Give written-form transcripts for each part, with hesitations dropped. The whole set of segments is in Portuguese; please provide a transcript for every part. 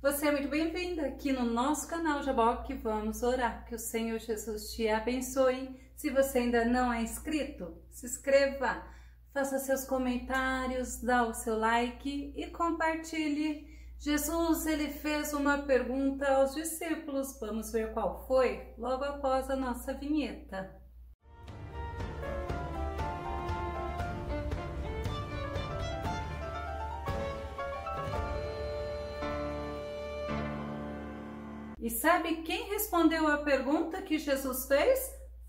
Você é muito bem-vinda aqui no nosso canal Jaboque. Vamos orar, que o Senhor Jesus te abençoe. Se você ainda não é inscrito, se inscreva, faça seus comentários, dá o seu like e compartilhe. Jesus, ele fez uma pergunta aos discípulos, vamos ver qual foi logo após a nossa vinheta. E sabe quem respondeu a pergunta que Jesus fez?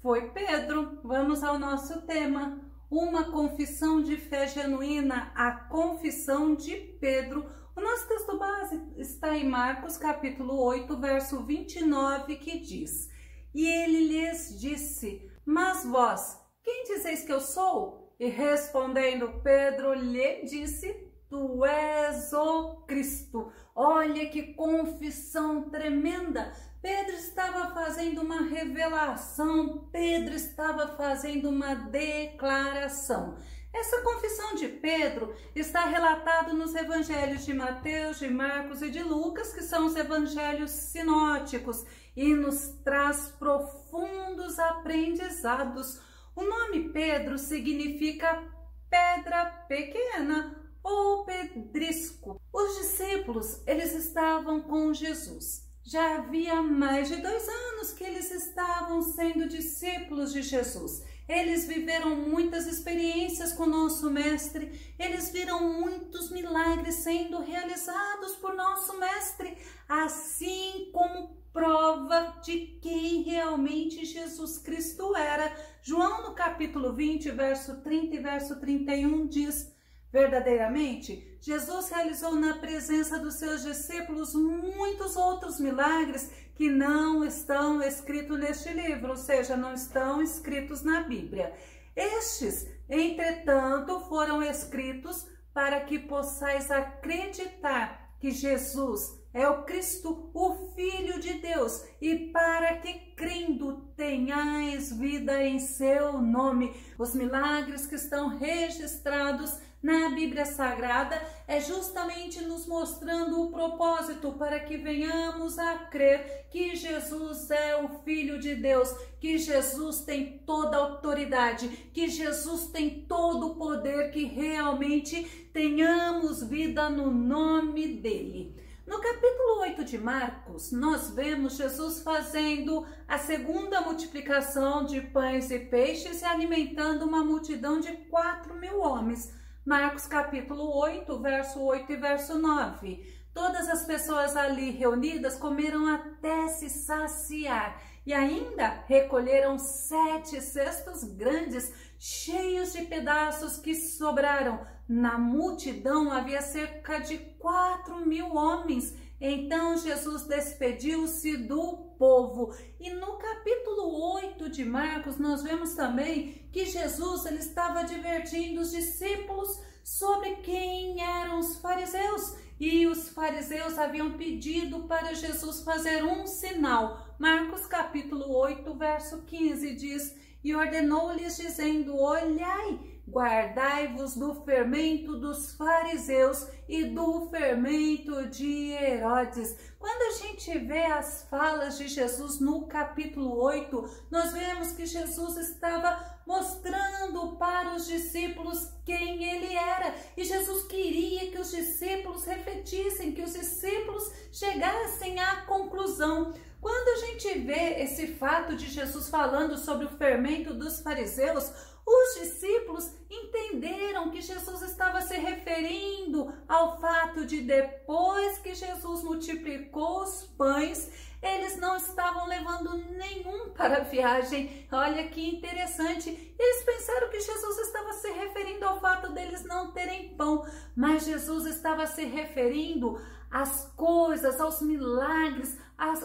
Foi Pedro. Vamos ao nosso tema. Uma confissão de fé genuína, a confissão de Pedro. O nosso texto base está em Marcos capítulo 8, verso 29, que diz: E ele lhes disse, mas vós, quem dizeis que eu sou? E respondendo Pedro lhe disse, Tu és o Cristo. Olha que confissão tremenda. Pedro estava fazendo uma revelação, Pedro estava fazendo uma declaração. Essa confissão de Pedro está relatada nos evangelhos de Mateus, de Marcos e de Lucas, que são os evangelhos sinóticos, e nos traz profundos aprendizados. O nome Pedro significa pedra pequena ou pedrisco. Os discípulos, eles estavam com Jesus. Já havia mais de 2 anos que eles estavam sendo discípulos de Jesus. Eles viveram muitas experiências com nosso Mestre, eles viram muitos milagres sendo realizados por nosso Mestre, assim como prova de quem realmente Jesus Cristo era. João, no capítulo 20, verso 30 e verso 31, diz: Verdadeiramente, Jesus realizou na presença dos seus discípulos muitos outros milagres que não estão escritos neste livro, ou seja, não estão escritos na Bíblia. Estes, entretanto, foram escritos para que possais acreditar que Jesus é o Cristo, o Filho de Deus, e para que, crendo, tenhais vida em seu nome. Os milagres que estão registrados na Bíblia Sagrada é justamente nos mostrando o propósito para que venhamos a crer que Jesus é o Filho de Deus, que Jesus tem toda a autoridade, que Jesus tem todo o poder, que realmente tenhamos vida no nome dele. No capítulo 8 de Marcos, nós vemos Jesus fazendo a segunda multiplicação de pães e peixes e alimentando uma multidão de 4.000 homens. Marcos capítulo 8, verso 8 e verso 9. Todas as pessoas ali reunidas comeram até se saciar e ainda recolheram 7 cestos grandes, cheios de pedaços que sobraram. Na multidão havia cerca de 4.000 homens. Então Jesus despediu-se do povo. E no capítulo 8 de Marcos, nós vemos também que Jesus ele estava advertindo os discípulos sobre quem eram os fariseus. E os fariseus haviam pedido para Jesus fazer um sinal. Marcos capítulo 8, verso 15 diz: E ordenou-lhes dizendo, olhai, guardai-vos do fermento dos fariseus e do fermento de Herodes. Quando a gente vê as falas de Jesus no capítulo 8, nós vemos que Jesus estava mostrando para os discípulos quem ele era. E Jesus queria que os discípulos refletissem, que os discípulos chegassem à conclusão. Quando a gente vê esse fato de Jesus falando sobre o fermento dos fariseus, os discípulos entenderam que Jesus estava se referindo ao fato de depois que Jesus multiplicou os pães, eles não estavam levando nenhum para a viagem. Olha que interessante. Eles pensaram que Jesus estava se referindo ao fato deles não terem pão, mas Jesus estava se referindo às coisas, aos milagres,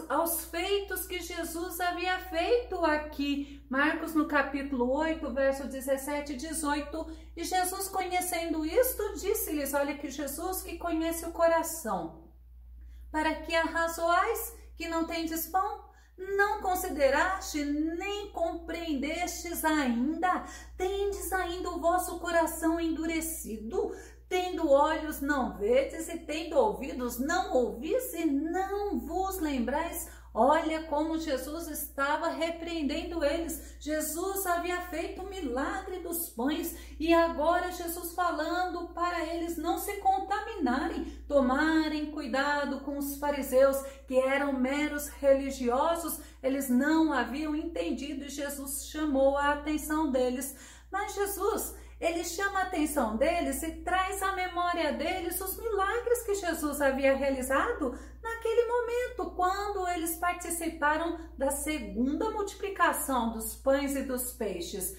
aos feitos que Jesus havia feito aqui. Marcos no capítulo 8, verso 17 e 18. E Jesus, conhecendo isto, disse-lhes, olha que Jesus que conhece o coração. Para que arrazoais que não tendes pão? Não consideraste, nem compreendestes ainda? Tendes ainda o vosso coração endurecido? Tendo olhos não vedes e tendo ouvidos não ouvis e não vos lembrais. Olha como Jesus estava repreendendo eles. Jesus havia feito o milagre dos pães e agora Jesus falando para eles não se contaminarem, tomarem cuidado com os fariseus, que eram meros religiosos. Eles não haviam entendido e Jesus chamou a atenção deles. Mas Jesus, ele chama a atenção deles e traz à memória deles os milagres que Jesus havia realizado naquele momento, quando eles participaram da segunda multiplicação dos pães e dos peixes.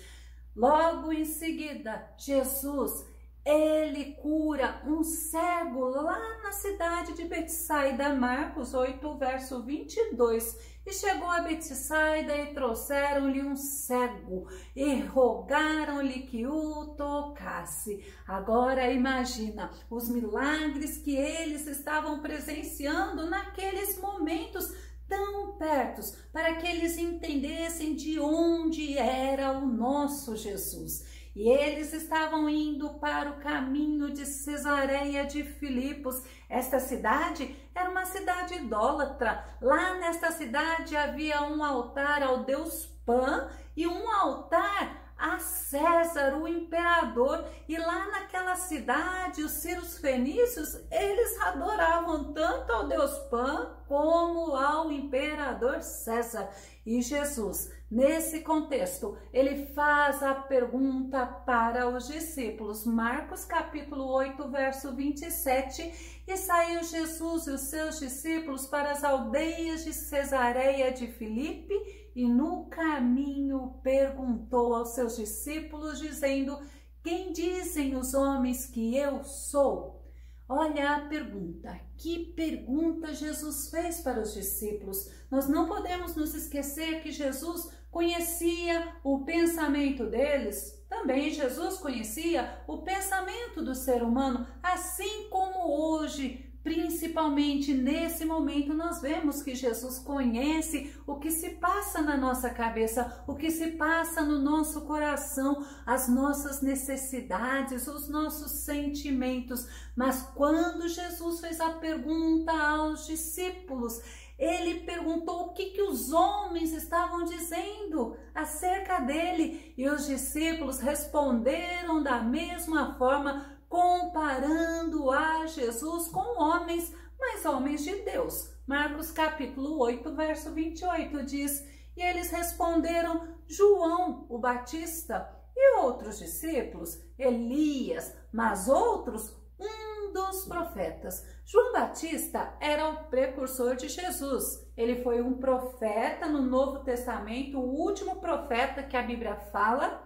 Logo em seguida, Jesus, ele cura um cego lá na cidade de Betsaida, Marcos 8, verso 22. E chegou a Betsaida e trouxeram-lhe um cego e rogaram-lhe que o tocasse. Agora imagina os milagres que eles estavam presenciando naqueles momentos tão pertos, para que eles entendessem de onde era o nosso Jesus. E eles estavam indo para o caminho de Cesareia de Filipos. Esta cidade era uma cidade idólatra. Lá nesta cidade havia um altar ao deus Pan e um altar a César, o imperador. E lá naquela cidade, os sírios fenícios, eles adoravam tanto ao deus Pan como ao imperador César. E Jesus, nesse contexto, ele faz a pergunta para os discípulos. Marcos capítulo 8, verso 27. E saiu Jesus e os seus discípulos para as aldeias de Cesareia de Filipe, e no caminho perguntou aos seus discípulos, dizendo: quem dizem os homens que eu sou? Olha a pergunta. Que pergunta Jesus fez para os discípulos? Nós não podemos nos esquecer que Jesus conhecia o pensamento deles. Também Jesus conhecia o pensamento do ser humano, assim como hoje, principalmente nesse momento, nós vemos que Jesus conhece o que se passa na nossa cabeça, o que se passa no nosso coração, as nossas necessidades, os nossos sentimentos. Mas quando Jesus fez a pergunta aos discípulos, ele perguntou o que os homens estavam dizendo acerca dele, e os discípulos responderam da mesma forma, comparando a Jesus com homens, mas homens de Deus. Marcos capítulo 8, verso 28 diz: e eles responderam: João o Batista, e outros discípulos, Elias, mas outros, um dos profetas. João Batista era o precursor de Jesus. Ele foi um profeta no Novo Testamento, o último profeta que a Bíblia fala,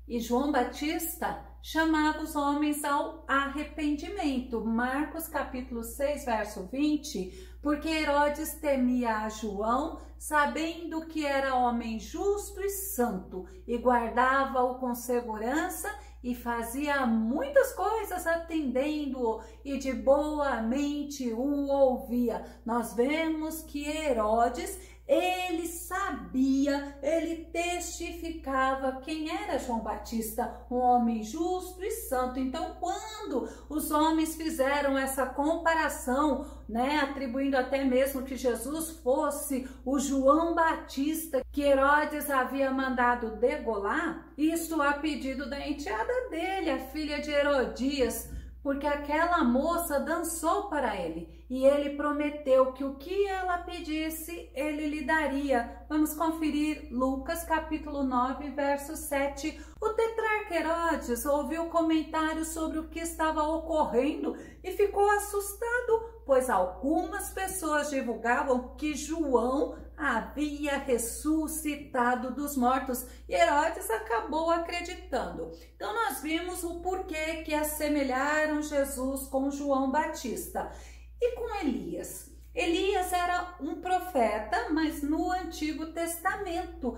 e João Batista chamava os homens ao arrependimento. Marcos capítulo 6, verso 20, porque Herodes temia a João, sabendo que era homem justo e santo, e guardava-o com segurança, e fazia muitas coisas atendendo-o, e de boa mente o ouvia. Nós vemos que Herodes, ele sabia, ele testificava quem era João Batista, um homem justo e santo. Então, quando os homens fizeram essa comparação, atribuindo até mesmo que Jesus fosse o João Batista que Herodes havia mandado degolar, isso a pedido da enteada dele, a filha de Herodias, porque aquela moça dançou para ele e ele prometeu que o que ela pedisse, ele lhe daria. Vamos conferir Lucas capítulo 9, verso 7. O tetrarca Herodes ouviu comentários sobre o que estava ocorrendo e ficou assustado, pois algumas pessoas divulgavam que João havia ressuscitado dos mortos, e Herodes acabou acreditando. Então nós vimos o porquê que assemelharam Jesus com João Batista. E com Elias? Elias era um profeta, mas no Antigo Testamento.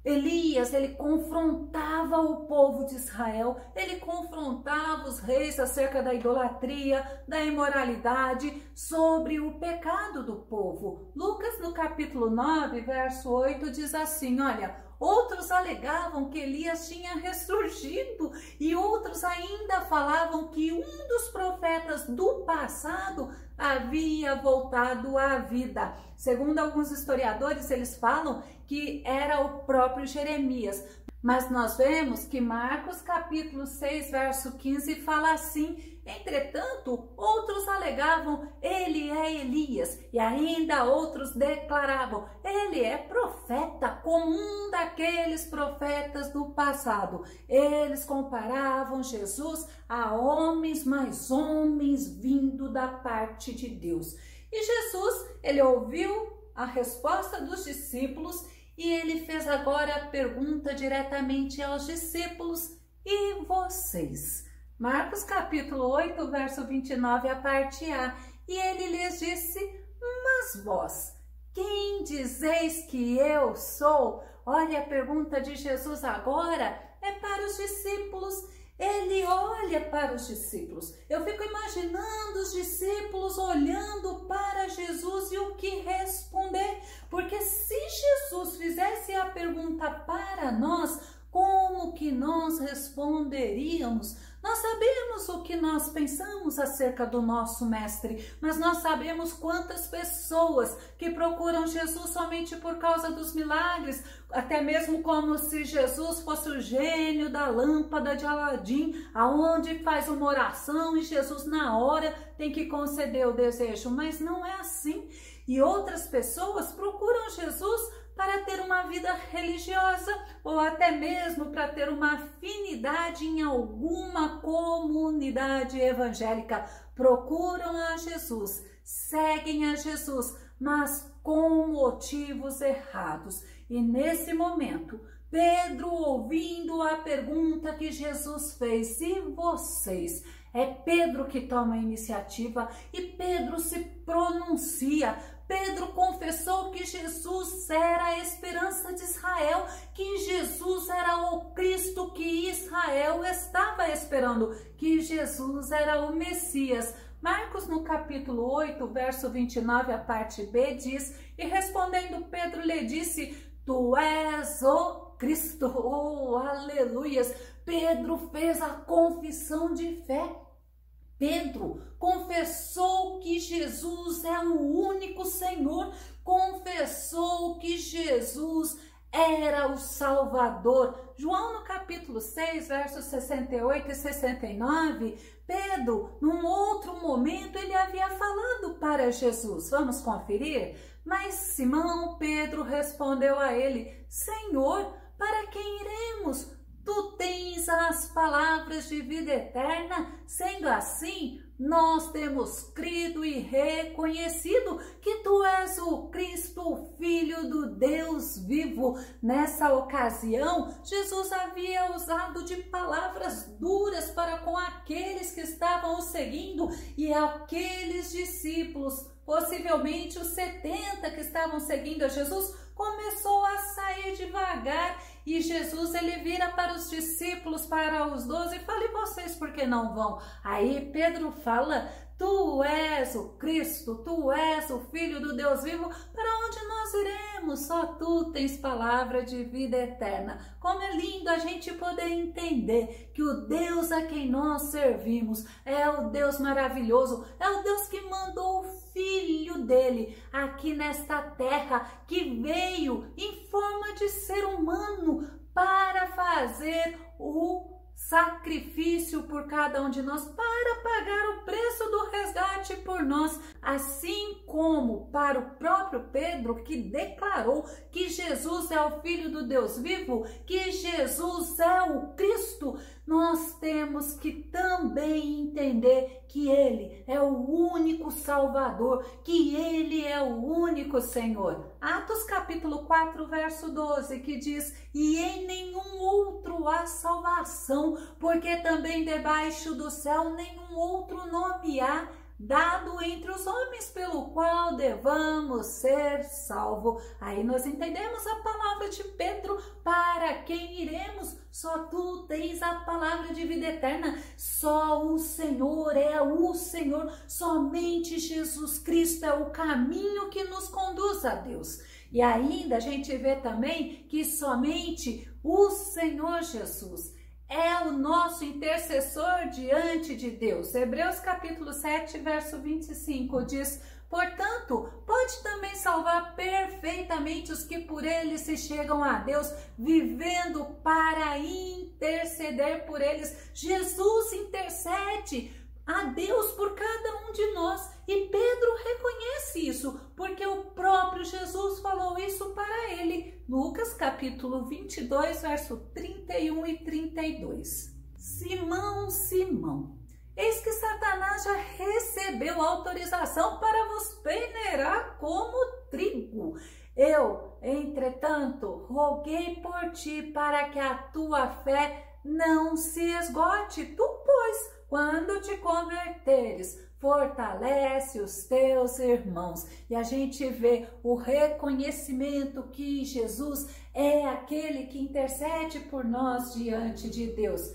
Elias, ele confrontava o povo de Israel, ele confrontava os reis acerca da idolatria, da imoralidade, sobre o pecado do povo. Lucas, no capítulo 9, verso 8, diz assim, olha, outros alegavam que Elias tinha ressurgido e outros ainda falavam que um dos profetas do passado havia voltado à vida. Segundo alguns historiadores, eles falam que era o próprio Jeremias. Mas nós vemos que Marcos capítulo 6, verso 15 fala assim, entretanto, outros alegavam, ele é Elias, e ainda outros declaravam, ele é profeta, como um daqueles profetas do passado. Eles comparavam Jesus a homens, mas homens vindo da parte de Deus. E Jesus, ele ouviu a resposta dos discípulos e ele fez agora a pergunta diretamente aos discípulos, e vocês? Marcos capítulo 8, verso 29, a parte A. E ele lhes disse, mas vós, quem dizeis que eu sou? Olha, a pergunta de Jesus agora é para os discípulos. Ele olha para os discípulos. Eu fico imaginando os discípulos olhando para Jesus e o que responder. Porque se Jesus fizesse a pergunta para nós, como que nós responderíamos? Nós sabemos o que nós pensamos acerca do nosso mestre, mas nós sabemos quantas pessoas que procuram Jesus somente por causa dos milagres, até mesmo como se Jesus fosse o gênio da lâmpada de Aladim, aonde faz uma oração e Jesus na hora tem que conceder o desejo, mas não é assim. E outras pessoas procuram Jesus para ter uma vida religiosa ou até mesmo para ter uma afinidade em alguma comunidade evangélica. Procuram a Jesus, seguem a Jesus, mas com motivos errados. E nesse momento, Pedro, ouvindo a pergunta que Jesus fez, e vocês? É Pedro que toma a iniciativa e Pedro se pronuncia. Pedro confessou que Jesus era a esperança de Israel, que Jesus era o Cristo que Israel estava esperando, que Jesus era o Messias. Marcos, no capítulo 8, verso 29, a parte B, diz, e respondendo Pedro lhe disse, tu és o Cristo, oh, aleluias. Pedro fez a confissão de fé. Pedro confessou que Jesus é o único Senhor, confessou que Jesus era o Salvador. João, no capítulo 6, versos 68 e 69, Pedro, num outro momento, ele havia falado para Jesus. Vamos conferir? Mas Simão Pedro respondeu a ele, Senhor, para quem iremos? Tu tens as palavras de vida eterna, sendo assim, nós temos crido e reconhecido que tu és o Cristo, o Filho do Deus vivo. Nessa ocasião, Jesus havia usado de palavras duras para com aqueles que estavam o seguindo e aqueles discípulos, possivelmente os 70 que estavam seguindo a Jesus, começou a sair devagar. E Jesus, ele vira para os discípulos, para os 12, e fala, e vocês por que não vão? Aí Pedro fala, tu és o Cristo, tu és o Filho do Deus vivo, para onde nós iremos? Só tu tens palavra de vida eterna. Como é lindo a gente poder entender que o Deus a quem nós servimos é o Deus maravilhoso, é o Deus que mandou o Filho dele aqui nesta terra, que veio em forma de ser humano para fazer o sacrifício por cada um de nós, para pagar o preço do resgate por nós, assim como para o próprio Pedro, que declarou que Jesus é o Filho do Deus vivo, que Jesus é o Cristo. Nós temos que também entender que Ele é o único Salvador, que Ele é o único Senhor. Atos capítulo 4, verso 12, que diz, e em nenhum outro há salvação, porque também debaixo do céu nenhum outro nome há dado entre os homens, pelo qual devamos ser salvos. Aí nós entendemos a palavra de Pedro: para quem iremos? Só tu tens a palavra de vida eterna. Só o Senhor é o Senhor. Somente Jesus Cristo é o caminho que nos conduz a Deus. E ainda a gente vê também que somente o Senhor Jesus é o nosso intercessor diante de Deus. Hebreus capítulo 7, verso 25 diz: portanto, pode também salvar perfeitamente os que por ele se chegam a Deus, vivendo para interceder por eles. Jesus intercede a Deus por cada um de nós. E Pedro reconhece isso, porque o próprio Jesus falou isso para ele. Lucas capítulo 22, verso 31 e 32. Simão, Simão, eis que Satanás já recebeu autorização para vos peneirar como trigo. Eu, entretanto, roguei por ti para que a tua fé não se esgote. Tu, pois, quando te converteres, fortalece os teus irmãos. E a gente vê o reconhecimento que Jesus é aquele que intercede por nós diante de Deus.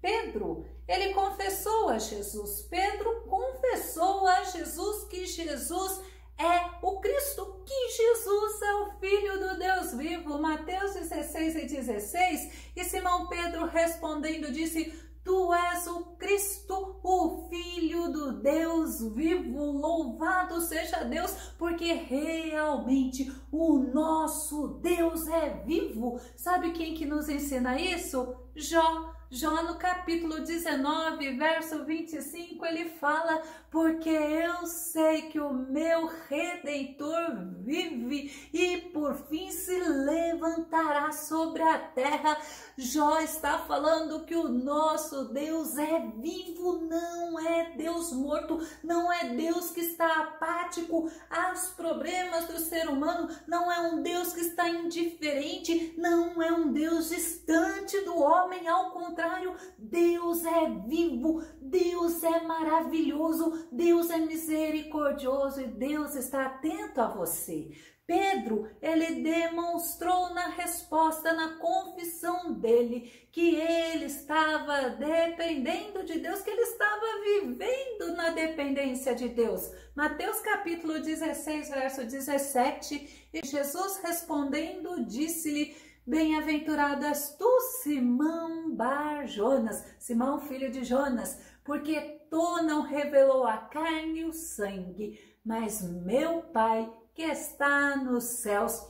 Pedro, ele confessou a Jesus. Pedro confessou a Jesus que Jesus é o Cristo, que Jesus é o Filho do Deus vivo. Mateus 16 e 16. E Simão Pedro respondendo disse: tu és o Cristo, o Filho do Deus vivo. Louvado seja Deus, porque realmente o nosso Deus é vivo. Sabe quem que nos ensina isso? Jó no capítulo 19, verso 25, ele fala: porque eu sei que o meu Redentor vive e por fim se levantará sobre a terra. Jó está falando que o nosso Deus é vivo, não é Deus morto, não é Deus que está apático aos problemas do ser humano, não é um Deus que está indiferente, não é um Deus distante do homem, ao contrário, Deus é vivo, Deus é maravilhoso, Deus é misericordioso e Deus está atento a você. Pedro, ele demonstrou na resposta, na confissão dele, que ele estava dependendo de Deus, que ele estava vivendo na dependência de Deus. Mateus capítulo 16, verso 17, e Jesus respondendo disse-lhe: bem-aventurado és tu, Simão Bar-Jonas, Simão filho de Jonas, porque tu não revelou a carne e o sangue, mas meu Pai que está nos céus.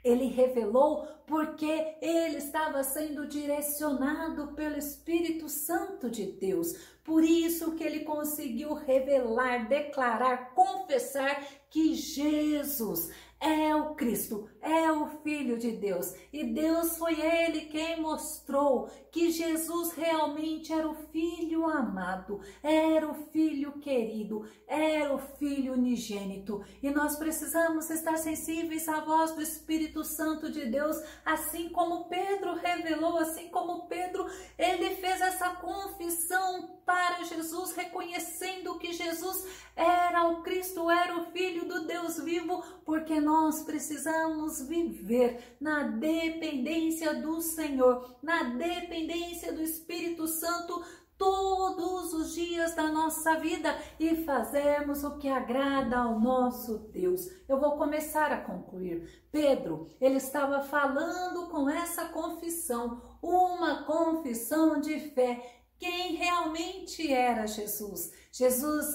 Ele revelou porque ele estava sendo direcionado pelo Espírito Santo de Deus. Por isso que ele conseguiu revelar, declarar, confessar que Jesus é o Cristo, é o Filho de Deus. E Deus foi ele quem mostrou que Jesus realmente era o Filho amado, era o Filho querido, era o Filho unigênito. E nós precisamos estar sensíveis à voz do Espírito Santo de Deus, assim como Pedro revelou, assim como Pedro, ele fez essa confissão para Jesus, reconhecendo que Jesus era o Cristo, era o Filho do Deus vivo, porque nós precisamos viver na dependência do Senhor, na dependência do Espírito Santo todos os dias da nossa vida e fazermos o que agrada ao nosso Deus. Eu vou começar a concluir. Pedro, ele estava falando com essa confissão, uma confissão de fé. Quem realmente era Jesus? Jesus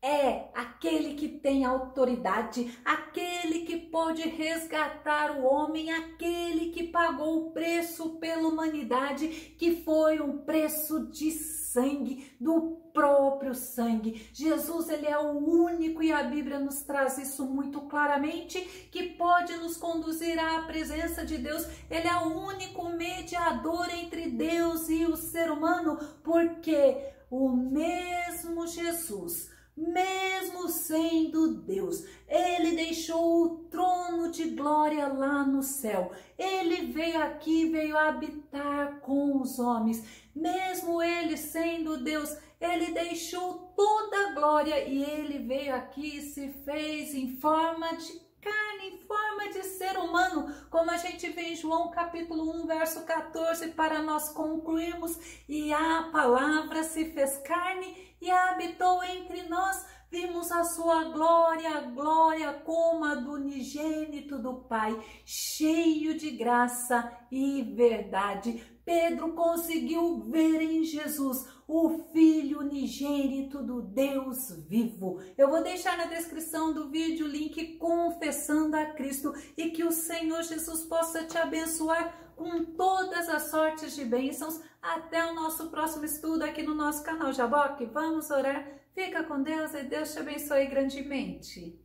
é aquele que tem autoridade, aquele que pode resgatar o homem, aquele que pagou o preço pela humanidade, que foi um preço de sangue, do próprio sangue. Jesus, ele é o único, e a Bíblia nos traz isso muito claramente, que pode nos conduzir à presença de Deus. Ele é o único mediador entre Deus e o ser humano, porque o mesmo Jesus, mesmo sendo Deus, ele deixou o trono de glória lá no céu. Ele veio aqui, veio habitar com os homens. Mesmo ele sendo Deus, ele deixou toda a glória e ele veio aqui e se fez em forma de carne, em forma de ser humano, como a gente vê em João capítulo 1, verso 14, para nós concluirmos. E a palavra se fez carne e habitou entre nós. Vimos a sua glória, glória como a do unigênito do Pai, cheio de graça e verdade. Pedro conseguiu ver em Jesus o Filho unigênito do Deus vivo. Eu vou deixar na descrição do vídeo o link Confessando a Cristo e que o Senhor Jesus possa te abençoar com todas as sortes de bênçãos. Até o nosso próximo estudo aqui no nosso canal Jaboque. Vamos orar. Fica com Deus e Deus te abençoe grandemente.